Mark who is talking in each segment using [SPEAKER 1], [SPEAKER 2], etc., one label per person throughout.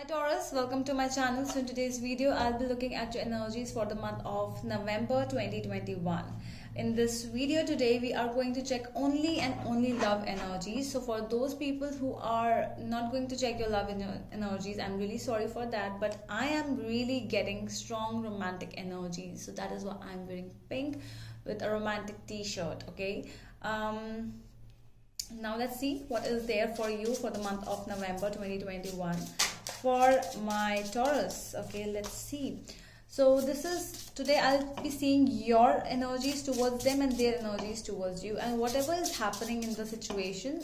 [SPEAKER 1] Hi Taurus, welcome to my channel. So in today's video, I'll be looking at your energies for the month of November 2021. In this video today, we are going to check only and only love energies. So for those people who are not going to check your love energies, I'm really sorry for that. But I am really getting strong romantic energies. So that is why I'm wearing pink with a romantic t-shirt, okay? Now let's see what is there for you for the month of November 2021 for my Taurus. Okay, let's see. So this is today I'll be seeing your energies towards them and their energies towards you, and whatever is happening in the situation,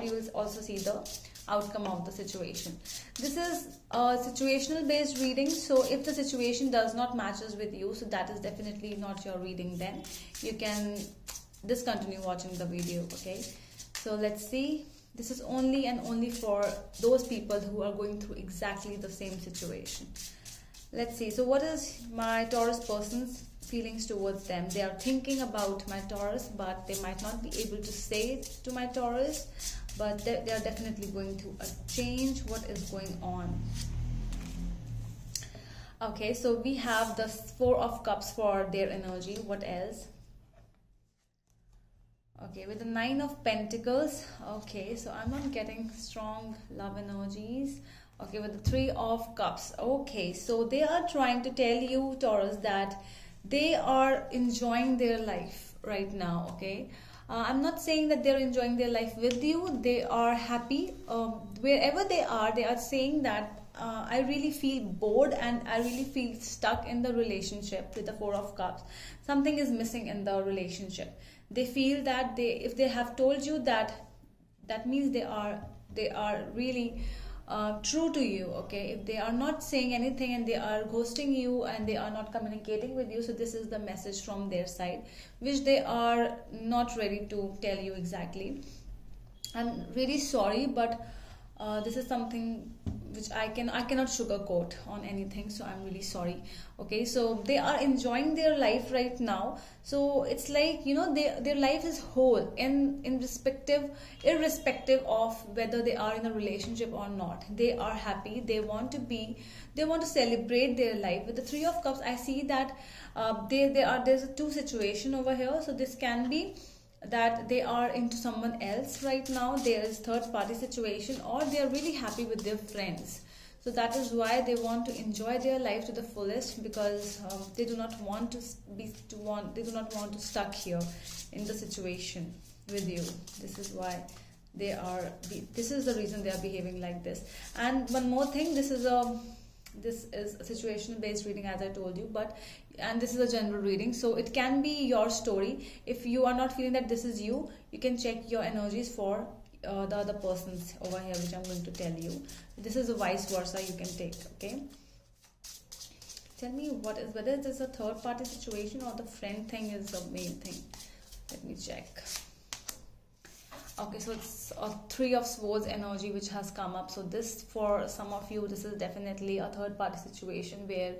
[SPEAKER 1] we will also see the outcome of the situation. This is a situational based reading, so if the situation does not matches with you, so that is definitely not your reading. Then you can discontinue watching the video. Okay, so let's see. This is only and only for those people who are going through exactly the same situation. Let's see. So what is my Taurus person's feelings towards them? They are thinking about my Taurus, but they might not be able to say it to my Taurus, but they are definitely going through a change. What is going on? Okay, so we have the Four of Cups for their energy. What else? Okay, with the Nine of Pentacles. Okay, so I'm not getting strong love energies. Okay, with the Three of Cups. Okay, so they are trying to tell you, Taurus, that they are enjoying their life right now. Okay, I'm not saying that they're enjoying their life with you. They are happy wherever they are saying that I really feel bored and I really feel stuck in the relationship. With the Four of Cups, something is missing in the relationship. They feel that if they have told you that means they are really true to you. Okay, if they are not saying anything and they are ghosting you and they are not communicating with you, so this is the message from their side which they are not ready to tell you exactly. I'm really sorry, but this is something which I cannot sugarcoat on anything, so I'm really sorry. Okay, so they are enjoying their life right now, so it's like, you know, their life is whole irrespective of whether they are in a relationship or not. They are happy. They want to celebrate their life. With the Three of Cups, I see that there's a two situation over here. So this can be that they are into someone else right now. There is third party situation, or they are really happy with their friends. So that is why they want to enjoy their life to the fullest, because they do not want to stuck here in the situation with you. This is why this is the reason they are behaving like this. And one more thing, this is a situational based reading, as I told you, and this is a general reading, so it can be your story. If you are not feeling that this is you, you can check your energies for the other persons over here, which I'm going to tell you. This is a vice versa you can take. Okay, tell me whether it is a third party situation or the friend thing is the main thing. Let me check. Okay, so it's a Three of Swords energy which has come up. So this, for some of you, this is definitely a third party situation where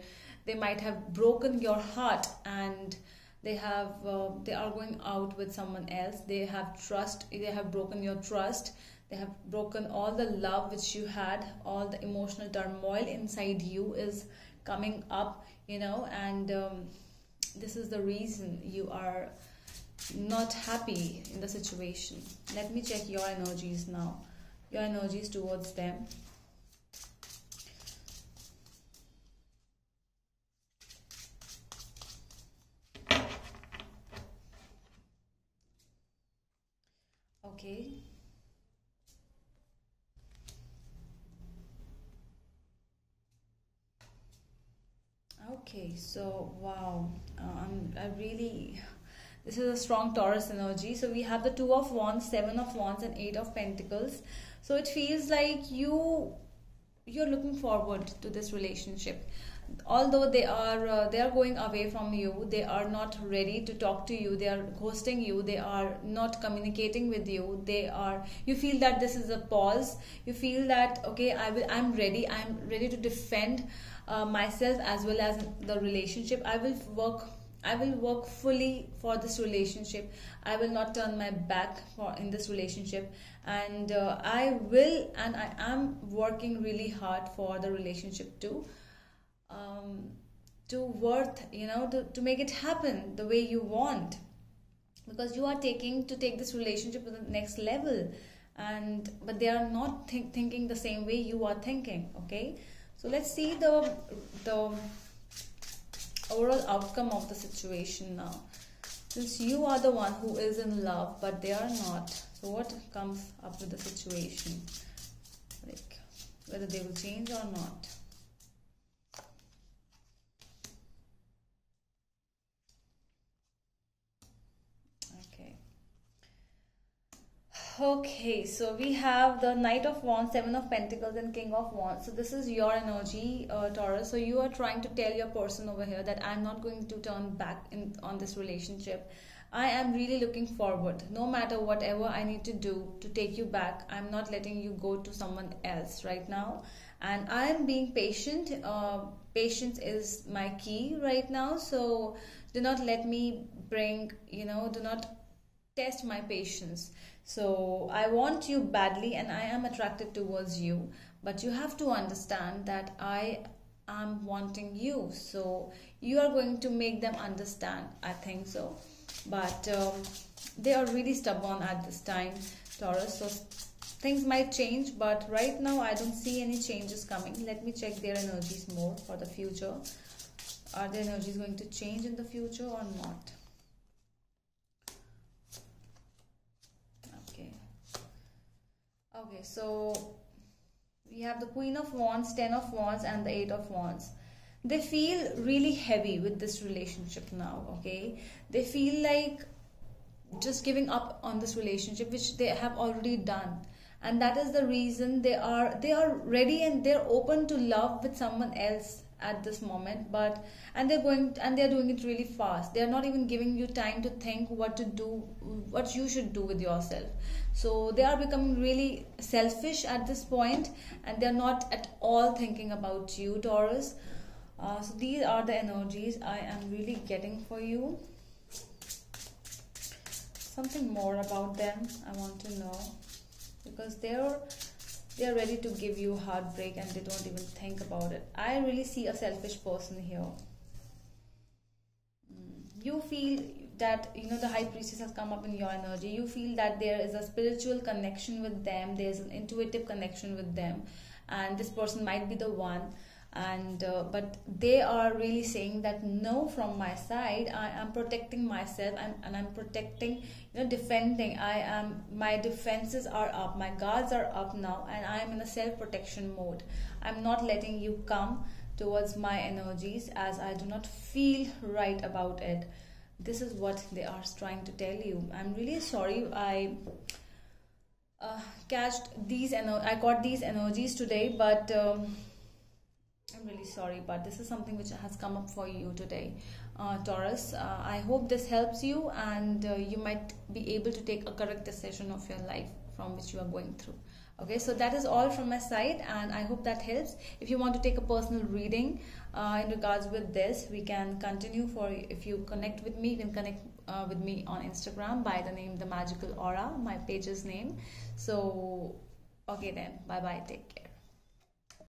[SPEAKER 1] they might have broken your heart and they are going out with someone else. They have broken your trust. They have broken all the love which you had. All the emotional turmoil inside you is coming up, you know, and this is the reason you are not happy in the situation. Let me check your energies now. Your energies towards them. Okay. Okay, so wow, this is a strong Taurus energy. So we have the Two of Wands, Seven of Wands, and Eight of Pentacles. So it feels like you're looking forward to this relationship. Although they are going away from you, they are not ready to talk to you. They are ghosting you. They are not communicating with you. You feel that this is a pause. You feel that, okay, I'm ready. I'm ready to defend myself as well as the relationship. I will work I will work fully for this relationship. I will not turn my back for in this relationship, and I will, and I am working really hard for the relationship too. Um, to worth, to make it happen the way you want, because you are taking to take this relationship to the next level, and but they are not thinking the same way you are thinking. Okay, so let's see the overall outcome of the situation now. Since you are the one who is in love but they are not, so what comes up with the situation, like whether they will change or not? Okay, so we have the Knight of Wands, Seven of Pentacles, and King of Wands. So this is your energy, Taurus. So you are trying to tell your person over here that I'm not going to turn back on this relationship. I am really looking forward. No matter whatever I need to do to take you back, I'm not letting you go to someone else right now. And I am being patient. Patience is my key right now. So do not let me do not test my patience. So I want you badly and I am attracted towards you, but you have to understand that I am wanting you. So you are going to make them understand, I think so. But they are really stubborn at this time, Taurus. So things might change, but right now I don't see any changes coming. Let me check their energies more for the future. Are their energies going to change in the future or not? Okay, so we have the Queen of Wands, Ten of Wands, and the Eight of Wands. They feel really heavy with this relationship now, okay? They feel like just giving up on this relationship, which they have already done. And that is the reason they are ready and they're open to love with someone else at this moment, but they're doing it really fast. They're not even giving you time to think what to do, what you should do with yourself. So they are becoming really selfish at this point, and they're not at all thinking about you, Taurus. So these are the energies I am really getting for you. Something more about them I want to know, because they're ready to give you heartbreak and they don't even think about it. I really see a selfish person here. You feel that, the High Priestess has come up in your energy. You feel that there is a spiritual connection with them. There's an intuitive connection with them. And this person might be the one. And but they are really saying that no, from my side I am protecting myself, and I'm protecting, defending. My defenses are up, my guards are up now, and I am in a self-protection mode. I'm not letting you come towards my energies as I do not feel right about it. This is what they are trying to tell you. I'm really sorry I got these energies today, but I'm really sorry, but this is something which has come up for you today, Taurus. I hope this helps you, and you might be able to take a correct decision of your life from which you are going through. Okay, so that is all from my side, and I hope that helps. If you want to take a personal reading in regards with this, we can continue. If you connect with me, you can connect with me on Instagram by the name The Magical Aura, my page's name. So okay then, bye bye, take care.